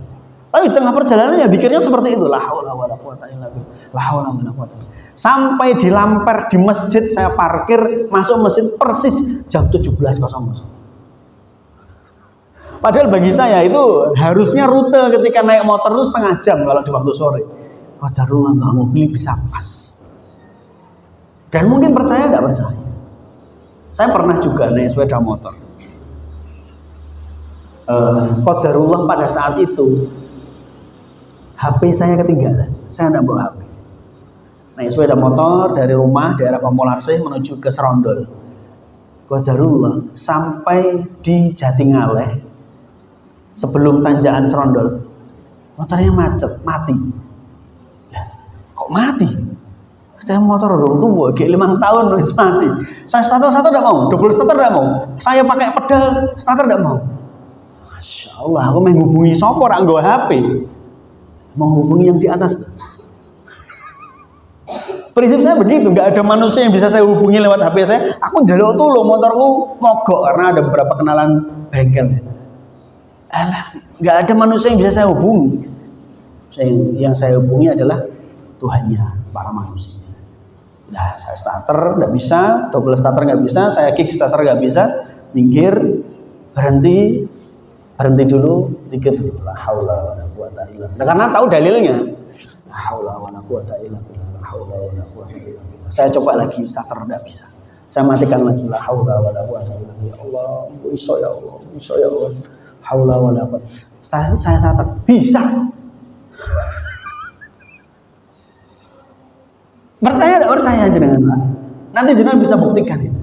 Tapi di tengah perjalanan ya pikirnya seperti itu. La haula wala quwata illa billah. La haula wala quwata. Sampai di Lamper, di masjid saya parkir, masuk masjid persis jam 17.00. Padahal bagi saya itu harusnya rute ketika naik motor itu 1/2 jam kalau di waktu sore. Qadarullah nggak mobil bisa pas. Dan mungkin percaya tidak percaya. Saya pernah juga naik sepeda motor. Qadarullah pada saat itu HP saya ketinggalan. Saya tidak bawa HP. Naik sepeda motor dari rumah daerah Pamolarsih menuju ke Serondol. Qadarullah sampai di Jatingaleh. Sebelum tanjakan Serondol, motornya macet, mati. Nah, mati. Saya motor orang tua, kayak 5 tahun wis mati. Saya starter tidak mau, double starter tidak mau. Saya pakai pedal starter tidak mau. Masya Allah, aku menghubungi sopor, anggo HP. Menghubungi yang di atas. Prinsip saya begitu, nggak ada manusia yang bisa saya hubungi lewat HP saya. Aku jaluk tolong motorku mogok karena ada beberapa kenalan bengkel. Alah, nggak ada manusia yang bisa saya hubungi. Yang saya hubungi adalah Tuhannya, para manusia. Nah, saya starter nggak bisa, double starter nggak bisa, saya kick starter nggak bisa, minggir, berhenti dulu, dikit dulu. La haula wala quwata illa billah. Karena tahu dalilnya. La haula wala quwata illa billah. La haula wala quwata illa billah. Saya coba lagi starter enggak bisa. Saya matikan lagi. La haula wala quwata illa billah. Ya Allah, iso ya Allah, iso ya Allah. Haula wala quwata. Saya starter bisa. Percaya enggak percaya jenengan, Pak? Nanti jenengan bisa buktikan itu.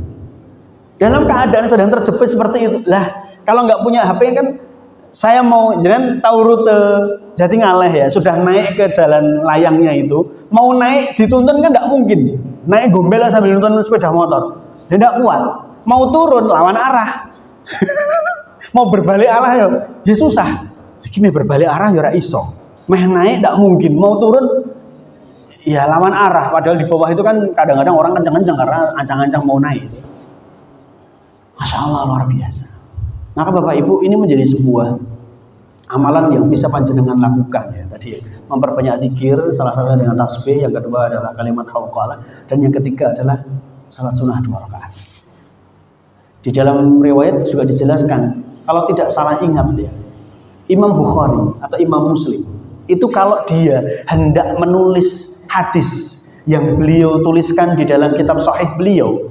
Dalam keadaan sedang terjepit seperti itu. Lah, kalau nggak punya HP kan saya mau, jangan tahu rute Jatingaleh ya, sudah naik ke jalan layangnya itu, mau naik dituntun kan nggak mungkin, naik gombel sambil nonton sepeda motor, dia nggak kuat, mau turun lawan arah, mau berbalik arah ya susah, gini berbalik arah ya iso, naik nggak mungkin, mau turun ya lawan arah, padahal di bawah itu kan kadang-kadang orang kencang-kencang karena ancang-ancang mau naik, Masya Allah luar biasa. Maka Bapak Ibu, ini menjadi sebuah amalan yang bisa panjenengan lakukan ya. Tadi memperbanyak zikir, salah satunya dengan tasbih, yang kedua adalah kalimat hauqalah, dan yang ketiga adalah salat sunnah 2 rakaat. Di dalam riwayat juga dijelaskan, kalau tidak salah ingat ya, Imam Bukhari atau Imam Muslim itu kalau dia hendak menulis hadis yang beliau tuliskan di dalam kitab sahih beliau,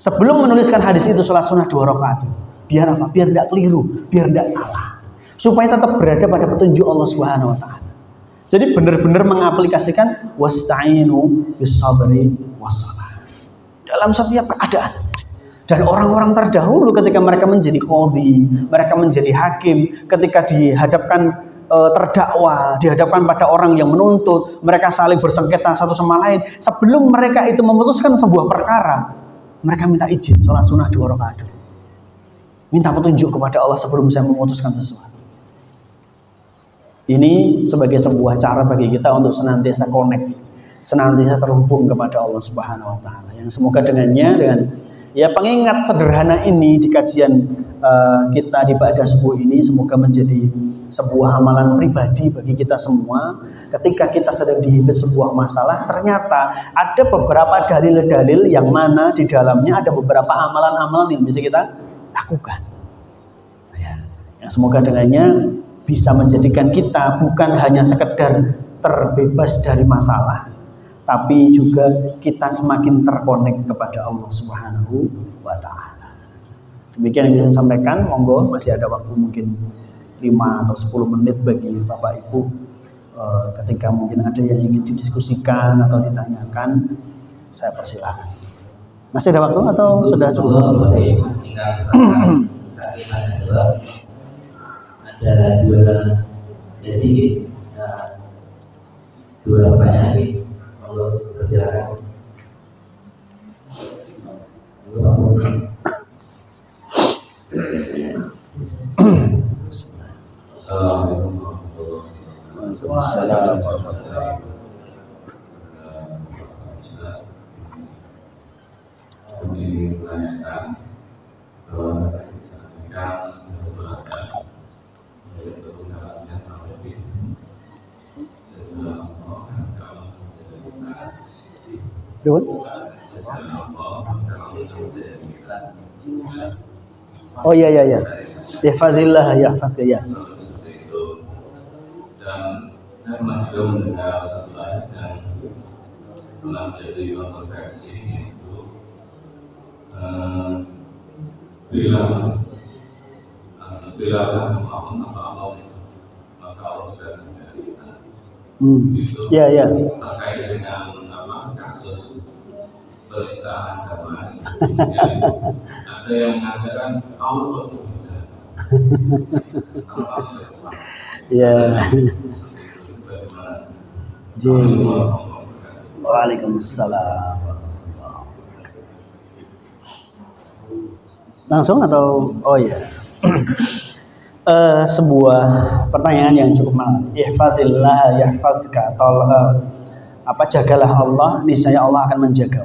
sebelum menuliskan hadis itu salat sunnah 2 rakaat. Biar apa? Biar tidak keliru, biar tidak salah. Supaya tetap berada pada petunjuk Allah Subhanahu wa taala. Jadi benar-benar mengaplikasikan wasta'inu bis-sabri was-salah dalam setiap keadaan. Dan orang-orang terdahulu ketika mereka menjadi qadhi, mereka menjadi hakim, ketika dihadapkan terdakwa, dihadapkan pada orang yang menuntut, mereka saling bersengketa satu sama lain. Sebelum mereka itu memutuskan sebuah perkara, mereka minta izin salat sunnah 2 rakaat. Minta petunjuk kepada Allah sebelum saya memutuskan sesuatu. Ini sebagai sebuah cara bagi kita untuk senantiasa connect, senantiasa terhubung kepada Allah Subhanahu wa taala. Yang semoga dengannya, dengan ya pengingat sederhana ini di kajian kita di Ba'da Subuh ini, semoga menjadi sebuah amalan pribadi bagi kita semua. Ketika kita sedang dihimpit sebuah masalah, ternyata ada beberapa dalil-dalil yang mana di dalamnya ada beberapa amalan-amalan yang bisa kita lakukan. Ya, semoga dengannya bisa menjadikan kita bukan hanya sekedar terbebas dari masalah, tapi juga kita semakin terkonek kepada Allah Subhanahu wa taala. Demikian yang bisa saya sampaikan. Monggo, masih ada waktu mungkin 5 atau 10 menit bagi Bapak Ibu, ketika mungkin ada yang ingin didiskusikan atau ditanyakan, saya persilahkan. Masih ada waktu atau sudah cukup? Ada jadi dua pertanyaan kalau berjalan. Assalamualaikum warahmatullahi wabarakatuh. Kami menanyakan bahwa disampaikan beberapa dari kegunaannya lebih setelah Allah kalau oh iya ya. Ya fadillah ya fadillah. Dan saya masih mendengar satu ayat yang pernah menjadi kontroversi, yaitu berilah mohon apa Allah, maka Allah sudah memberikan. Itu Ya. terkait dengan kasus penistaan agama. Ada yang mengatakan Allah sudah. Ya. Waalaikumsalam. Langsung atau oh ya. Sebuah pertanyaan yang cukup menarik. Ihfazillah yahfazka. Jagalah Allah, niscaya Allah akan menjaga.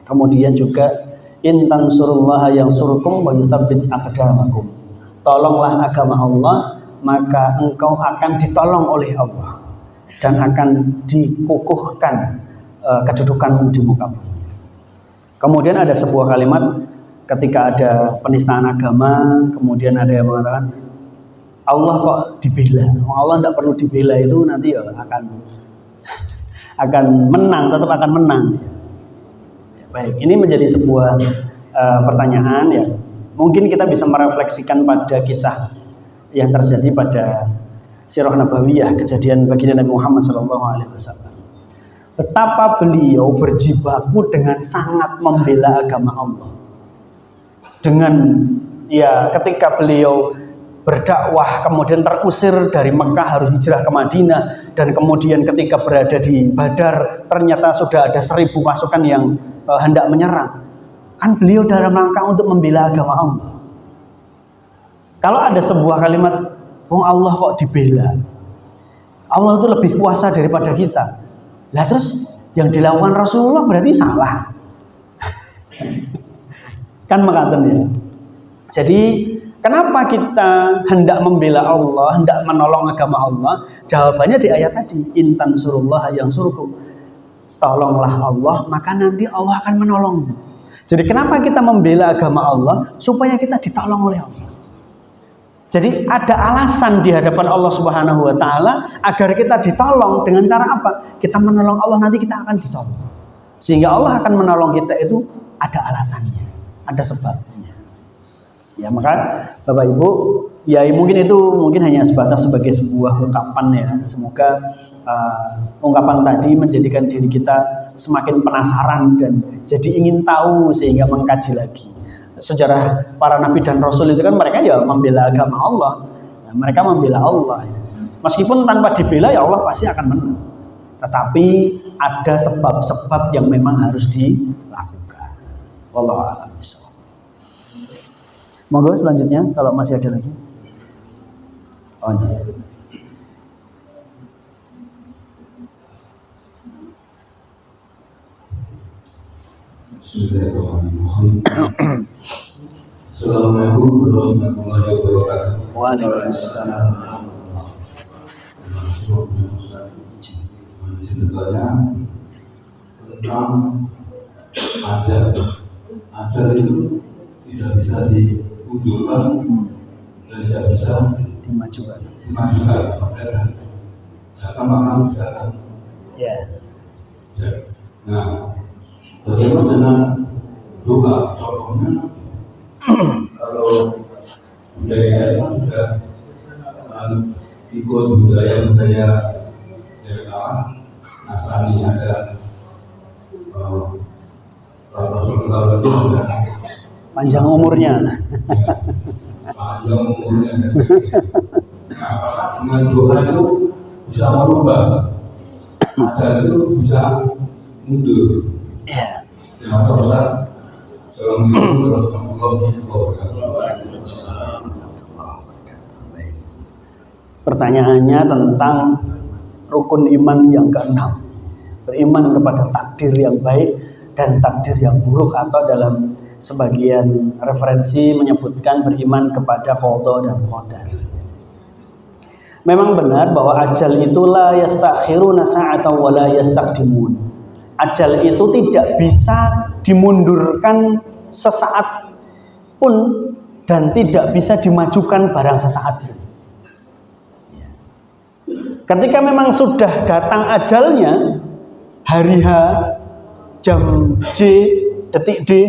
Kemudian juga in tansurullaha yansurkum wa yutsabbit aqdamakum. Tolonglah agama Allah, maka engkau akan ditolong oleh Allah dan akan dikukuhkan kedudukanmu di muka bumi. Kemudian ada sebuah kalimat ketika ada penistaan agama, kemudian ada yang mengatakan Allah kok dibela. Allah tidak perlu dibela, itu nanti ya akan menang, tetap akan menang. Baik, ini menjadi sebuah pertanyaan ya. Mungkin kita bisa merefleksikan pada kisah yang terjadi pada Sirah Nabawiyah, kejadian baginda Nabi Muhammad SAW. Betapa beliau berjibaku dengan sangat membela agama Allah. Dengan ya ketika beliau berdakwah kemudian terusir dari Mekah harus hijrah ke Madinah, dan kemudian ketika berada di Badar ternyata sudah ada 1000 pasukan yang hendak menyerang. Kan beliau dalam rangka untuk membela agama Allah. Kalau ada sebuah kalimat, oh Allah kok dibela, Allah itu lebih kuasa daripada kita. Lah terus yang dilakukan Rasulullah berarti salah. Kan mengatakan ya. Jadi kenapa kita hendak membela Allah, hendak menolong agama Allah? Jawabannya di ayat tadi, intan surullah yang suruhku. Tolonglah Allah, maka nanti Allah akan menolongmu. Jadi kenapa kita membela agama Allah? Supaya kita ditolong oleh Allah. Jadi ada alasan di hadapan Allah Subhanahu wa taala agar kita ditolong. Dengan cara apa? Kita menolong Allah, nanti kita akan ditolong. Sehingga Allah akan menolong kita itu ada alasannya, ada sebabnya. Ya, maka Bapak Ibu, ya mungkin hanya sebatas sebagai sebuah ungkapan ya. Semoga ungkapan tadi menjadikan diri kita semakin penasaran dan jadi ingin tahu sehingga mengkaji lagi. Sejarah para nabi dan rasul itu kan mereka ya membela agama Allah. Nah, mereka membela Allah. Meskipun tanpa dibela ya Allah pasti akan menang. Tetapi ada sebab-sebab yang memang harus dilakukan. Wallahu a'lam bishawab. Monggo selanjutnya kalau masih ada lagi. Oh, iya. Assalamualaikum warahmatullahi wabarakatuh. Waalaikumsalam. Tentang ajar itu tidak bisa diundurkan dan tidak bisa dimajukan. Datang sekarang. Ya. Nah, bagaimana dengan doa? Contohnya, kalau budaya itu sudah ikut budaya Nasrani, ada Rasulullah itu sudah panjang umurnya. Panjang umurnya. Apakah dengan doa itu bisa merubah? Ajar itu bisa mundur. Ya. Pertanyaannya tentang rukun iman yang ke-6. Beriman kepada takdir yang baik dan takdir yang buruk, atau dalam sebagian referensi menyebutkan beriman kepada qada dan qadar. Memang benar bahwa ajal itu la yastakhiruna sa'atan wa la yastaqdimun. Ajal itu tidak bisa dimundurkan sesaat pun dan tidak bisa dimajukan barang sesaat pun. Ketika memang sudah datang ajalnya, hari H, jam J, detik D,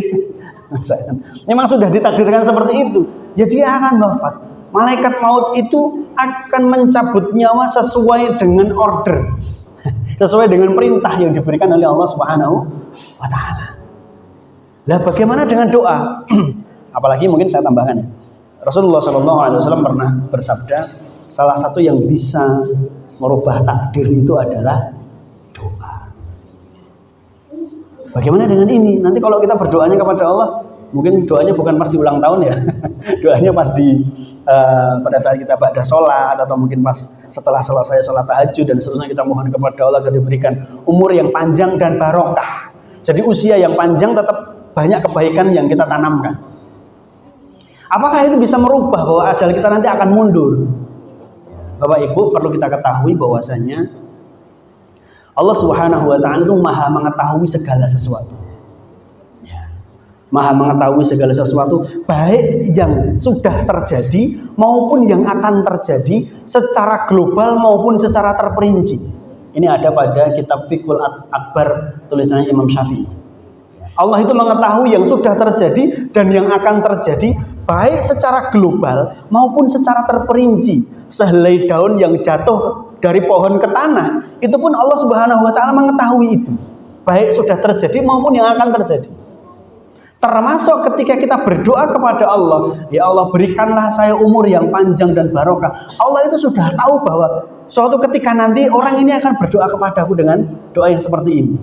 memang sudah ditakdirkan seperti itu, ya dia akan wafat. Malaikat maut itu akan mencabut nyawa sesuai dengan order, sesuai dengan perintah yang diberikan oleh Allah Subhanahu wa taala. Lah bagaimana dengan doa? Apalagi mungkin saya tambahkan ya. Rasulullah SAW pernah bersabda, salah satu yang bisa merubah takdir itu adalah Bagaimana dengan ini? Nanti kalau kita berdoanya kepada Allah, mungkin doanya bukan pas di ulang tahun ya, doanya pas di pada saat kita ba'da sholat, atau mungkin pas setelah selesai sholat tahajud dan seterusnya, kita mohon kepada Allah agar diberikan umur yang panjang dan barokah. Jadi usia yang panjang tetap banyak kebaikan yang kita tanamkan. Apakah itu bisa merubah bahwa ajal kita nanti akan mundur? Bapak Ibu, perlu kita ketahui bahwasanya Allah Subhanahu wa Ta'ala itu Maha mengetahui segala sesuatu. Ya. Maha mengetahui segala sesuatu, baik yang sudah terjadi maupun yang akan terjadi secara global maupun secara terperinci. Ini ada pada kitab Fiqhul Akbar tulisannya Imam Syafi'i. Allah itu mengetahui yang sudah terjadi dan yang akan terjadi baik secara global maupun secara terperinci. Sehelai daun yang jatuh dari pohon ke tanah, itu pun Allah Subhanahu wa Ta'ala mengetahui itu, baik sudah terjadi maupun yang akan terjadi. Termasuk ketika kita berdoa kepada Allah, ya Allah berikanlah saya umur yang panjang dan barokah. Allah itu sudah tahu bahwa suatu ketika nanti orang ini akan berdoa kepadaku dengan doa yang seperti ini.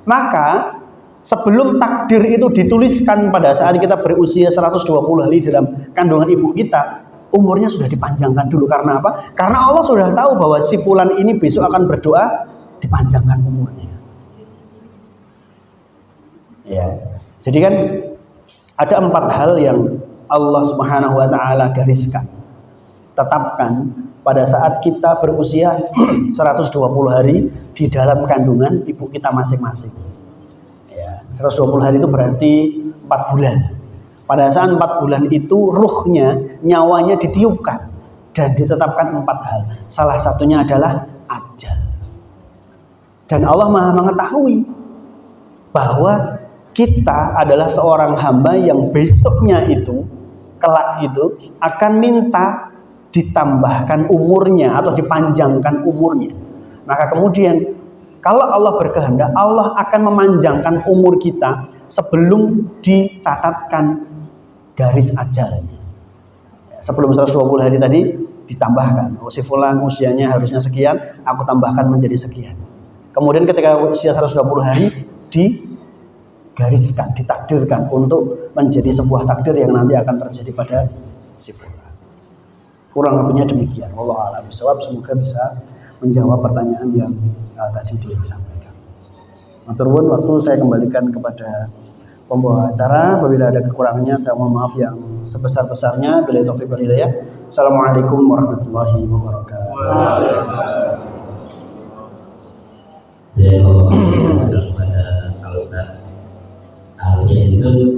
Maka sebelum takdir itu dituliskan pada saat kita berusia 120 hari dalam kandungan ibu kita, umurnya sudah dipanjangkan dulu. Karena apa? Karena Allah sudah tahu bahwa si fulan ini besok akan berdoa, dipanjangkan umurnya. Ya. Jadi kan ada 4 hal yang Allah Subhanahu wa Ta'ala gariskan, tetapkan pada saat kita berusia 120 hari di dalam kandungan ibu kita masing-masing. Ya, 120 hari itu berarti 4 bulan. Pada saat 4 bulan itu ruhnya, nyawanya ditiupkan dan ditetapkan 4 hal. Salah satunya adalah ajal. Dan Allah Maha mengetahui bahwa kita adalah seorang hamba yang besoknya itu, kelak itu akan minta ditambahkan umurnya atau dipanjangkan umurnya. Maka kemudian kalau Allah berkehendak, Allah akan memanjangkan umur kita sebelum dicatatkan garis ajalnya. Sebelum 120 hari tadi ditambahkan, si fulan usianya harusnya sekian, aku tambahkan menjadi sekian. Kemudian ketika usia 120 hari digariskan, ditakdirkan untuk menjadi sebuah takdir yang nanti akan terjadi pada si fulan. Kurang lebihnya demikian. Wallahu a'lam bishawab. Semoga bisa menjawab pertanyaan yang tadi disampaikan. Matur nuwun, waktu saya kembalikan kepada pembawa acara. Apabila ada kekurangannya saya mohon maaf yang sebesar-besarnya. Billahi taufiq wal hidayah. Assalamualaikum warahmatullahi wabarakatuh. Saya mau kepada Al Ustaz. Al-Yadizul